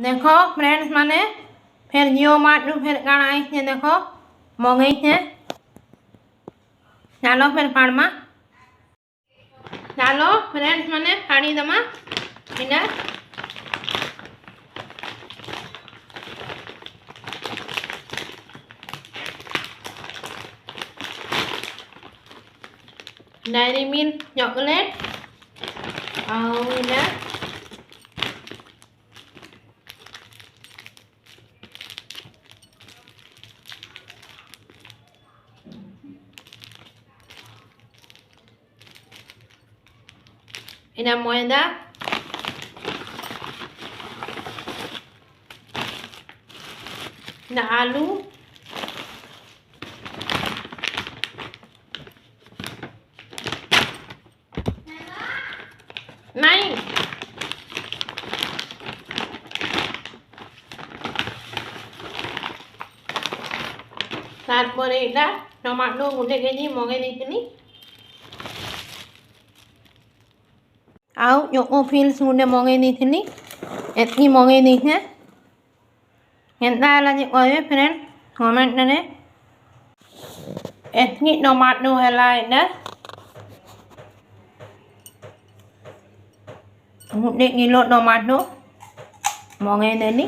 देखो फ्रेंड्स माने फिर जियो मार्ट नु फिर काण आई छे देखो मंगाई छे चालो फिर फाड़मा चालो फ्रेंड्स माने फाड़ी दमा इने डायरी मिल्क चॉकलेट और इने Ina moeda ina आलू नहीं तारपरे এটা টমেটো গোটে কেজি মগাই ଦେଇଥିଲି ଆଉ ଚୋକୋ ଫିଲ୍ସ ଗୋଟେ ମଗାଇ ଦେଇଥିଲି ଏତିକି ମଗାଇ ଦେଇଛେ କେନ୍ତା ହେଲା ଯେ କହିବେ ଫ୍ରେଣ୍ଡ କମେଣ୍ଟରେ ଏତିକି ଟମାଟୋ ହେଲା ଏଇଟା ଗୋଟେ କିଲୋ ଟମାଟୋ ମଗାଇ ଦେଲି